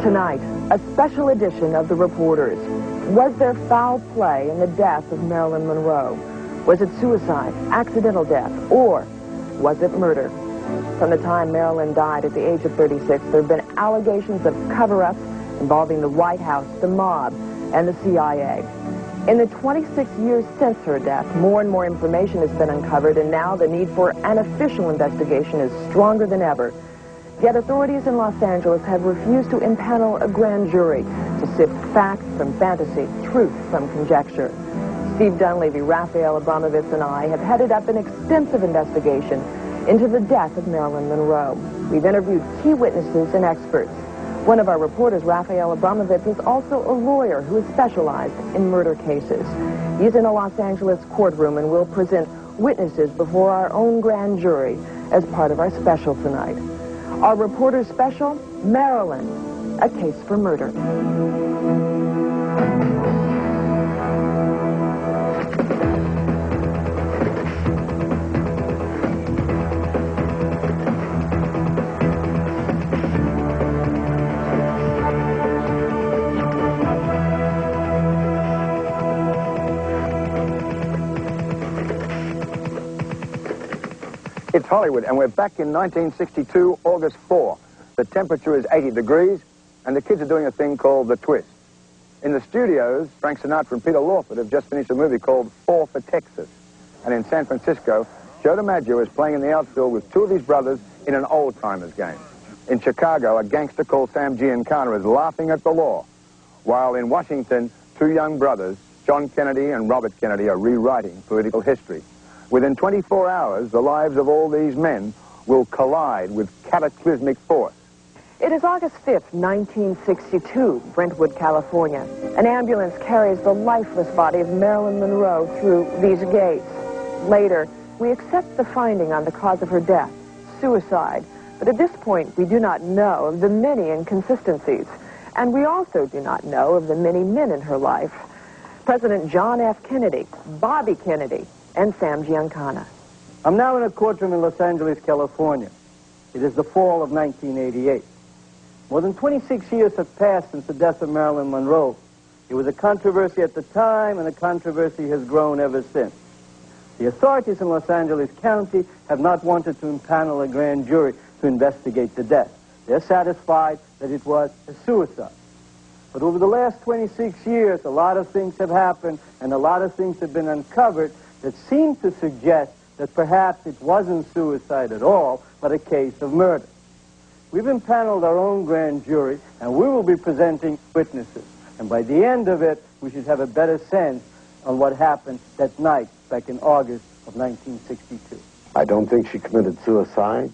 Tonight, a special edition of The Reporters. Was there foul play in the death of Marilyn Monroe? Was it suicide, accidental death, or was it murder? From the time Marilyn died at the age of 36, there have been allegations of cover-ups involving the White House, the mob, and the CIA. In the 26 years since her death, more and more information has been uncovered, and now the need for an official investigation is stronger than ever. Yet authorities in Los Angeles have refused to impanel a grand jury to sift fact from fantasy, truth from conjecture. Steve Dunleavy, Raphael Abramovitz, and I have headed up an extensive investigation into the death of Marilyn Monroe. We've interviewed key witnesses and experts. One of our reporters, Raphael Abramovitz, is also a lawyer who is specialized in murder cases. He's in a Los Angeles courtroom and will present witnesses before our own grand jury as part of our special tonight. Our reporter's special, Marilyn, a case for murder. It's Hollywood, and we're back in 1962, August 4. The temperature is 80 degrees, and the kids are doing a thing called The Twist. In the studios, Frank Sinatra and Peter Lawford have just finished a movie called Fall for Texas. And in San Francisco, Joe DiMaggio is playing in the outfield with two of his brothers in an old-timers game. In Chicago, a gangster called Sam Giancana is laughing at the law, while in Washington, two young brothers, John Kennedy and Robert Kennedy, are rewriting political history. Within 24 hours, the lives of all these men will collide with cataclysmic force. It is August 5th, 1962, Brentwood, California. An ambulance carries the lifeless body of Marilyn Monroe through these gates. Later, we accept the finding on the cause of her death, suicide. But at this point, we do not know of the many inconsistencies. And we also do not know of the many men in her life. President John F. Kennedy, Bobby Kennedy, and Sam Giancana. I'm now in a courtroom in Los Angeles, California. It is the fall of 1988. More than 26 years have passed since the death of Marilyn Monroe. It was a controversy at the time, and the controversy has grown ever since. The authorities in Los Angeles County have not wanted to impanel a grand jury to investigate the death. They're satisfied that it was a suicide. But over the last 26 years, a lot of things have happened, and a lot of things have been uncovered that seem to suggest that perhaps it wasn't suicide at all, but a case of murder. We've impaneled our own grand jury, and we will be presenting witnesses. And by the end of it, we should have a better sense on what happened that night back in August of 1962. I don't think she committed suicide,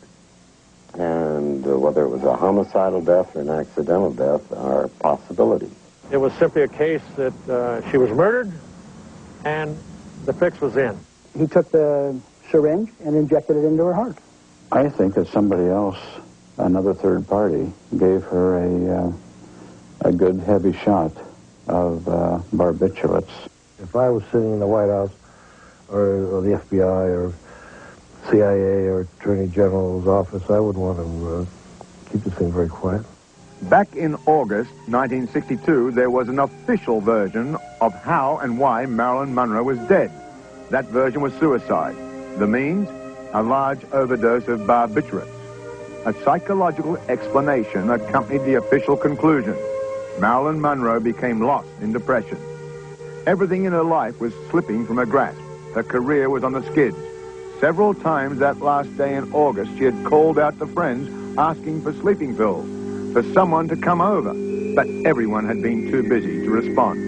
and whether it was a homicidal death or an accidental death are possibilities. It was simply a case that she was murdered, and the fix was in. He took the syringe and injected it into her heart. I think that somebody else, another third party, gave her a good heavy shot of barbiturates. If I was sitting in the White House or the FBI or CIA or Attorney General's office, I would want to keep this thing very quiet. Back in August 1962, there was an official version of how and why Marilyn Monroe was dead. That version was suicide. The means? A large overdose of barbiturates. A psychological explanation accompanied the official conclusion. Marilyn Monroe became lost in depression. Everything in her life was slipping from her grasp. Her career was on the skids. Several times that last day in August, she had called out to friends asking for sleeping pills, for someone to come over, but everyone had been too busy to respond.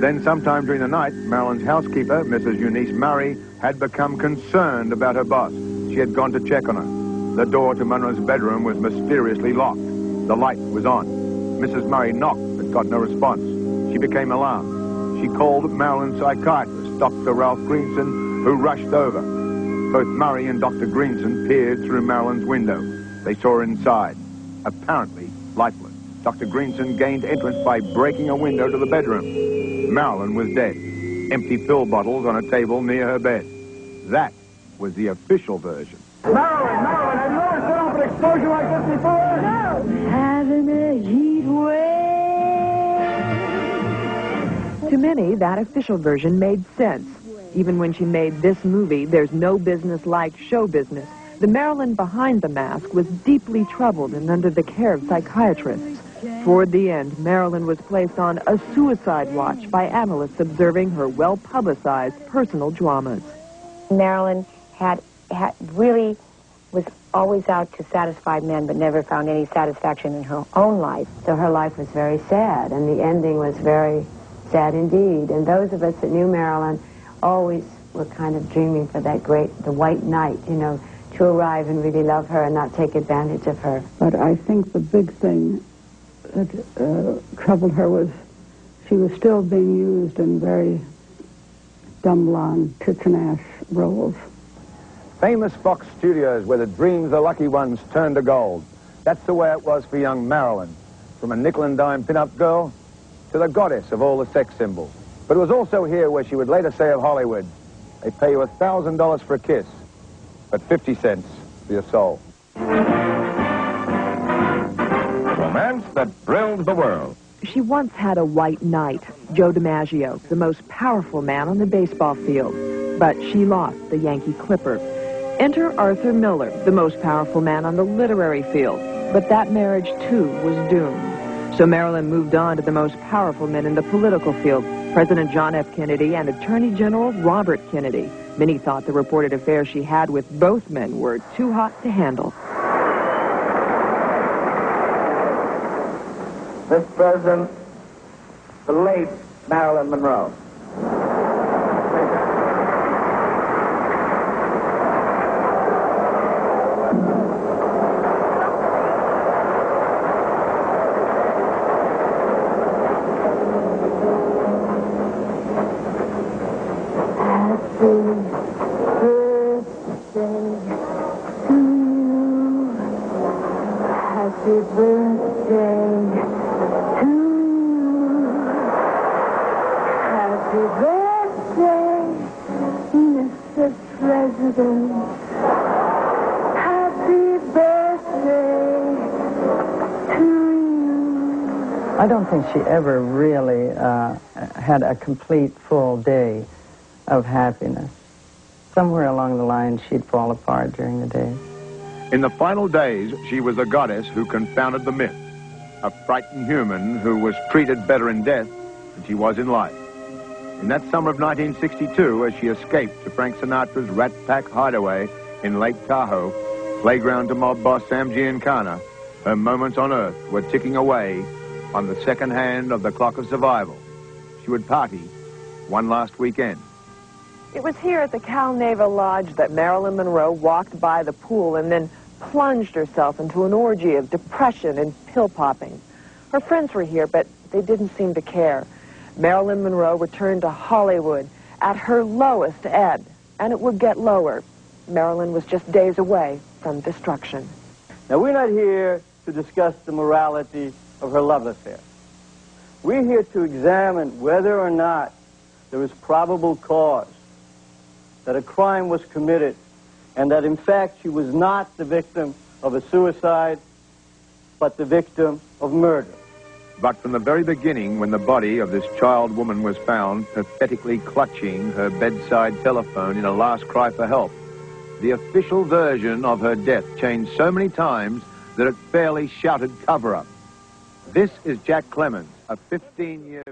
Then sometime during the night, Marilyn's housekeeper, Mrs. Eunice Murray, had become concerned about her boss. She had gone to check on her. The door to Monroe's bedroom was mysteriously locked. The light was on. Mrs. Murray knocked, but got no response. She became alarmed. She called Marilyn's psychiatrist, Dr. Ralph Greenson, who rushed over. Both Murray and Dr. Greenson peered through Marilyn's window. They saw her inside, apparently lifeless. Dr. Greenson gained entrance by breaking a window to the bedroom. Marilyn was dead. Empty pill bottles on a table near her bed. That was the official version. Marilyn, have you ever set up an explosion like this before? No. Having a heat wave. To many, that official version made sense. Even when she made this movie, There's No Business Like Show Business, the Marilyn behind the mask was deeply troubled and under the care of psychiatrists. Toward the end, Marilyn was placed on a suicide watch by analysts observing her well-publicized personal dramas. Marilyn really was always out to satisfy men, but never found any satisfaction in her own life. So her life was very sad, and the ending was very sad indeed. And those of us that knew Marilyn always were kind of dreaming for the white knight, you know, to arrive and really love her and not take advantage of her. But I think the big thing that troubled her was she was still being used in very dumb blonde tits and ass roles. Famous Fox Studios, where the dreams of the lucky ones turned to gold. That's the way it was for young Marilyn. From a nickel-and-dime pin-up girl to the goddess of all the sex symbols. But it was also here where she would later say of Hollywood, they pay you $1,000 for a kiss, but 50 cents for your soul. Romance that thrilled the world. She once had a white knight, Joe DiMaggio, the most powerful man on the baseball field. But she lost the Yankee Clipper. Enter Arthur Miller, the most powerful man on the literary field. But that marriage, too, was doomed. So Marilyn moved on to the most powerful men in the political field, President John F. Kennedy and Attorney General Robert Kennedy. Many thought the reported affair she had with both men were too hot to handle. Mr. President, the late Marilyn Monroe. Happy birthday to you. Happy birthday, Mr. President. Happy birthday to you. I don't think she ever really had a complete, full day of happiness. Somewhere along the line, she'd fall apart during the day. In the final days, she was a goddess who confounded the myth, a frightened human who was treated better in death than she was in life. In that summer of 1962, as she escaped to Frank Sinatra's Rat Pack hideaway in Lake Tahoe, playground to mob boss Sam Giancana, her moments on Earth were ticking away on the second hand of the clock of survival. She would party one last weekend. It was here at the Cal Naval Lodge that Marilyn Monroe walked by the pool and then plunged herself into an orgy of depression and pill popping. Her friends were here, but they didn't seem to care. Marilyn Monroe returned to Hollywood at her lowest ebb, and it would get lower. Marilyn was just days away from destruction. Now, we're not here to discuss the morality of her love affair. We're here to examine whether or not there is probable cause that a crime was committed and that, in fact, she was not the victim of a suicide, but the victim of murder. But from the very beginning, when the body of this child woman was found, pathetically clutching her bedside telephone in a last cry for help, the official version of her death changed so many times that it fairly shouted cover-up. This is Jack Clemens, a 15-year...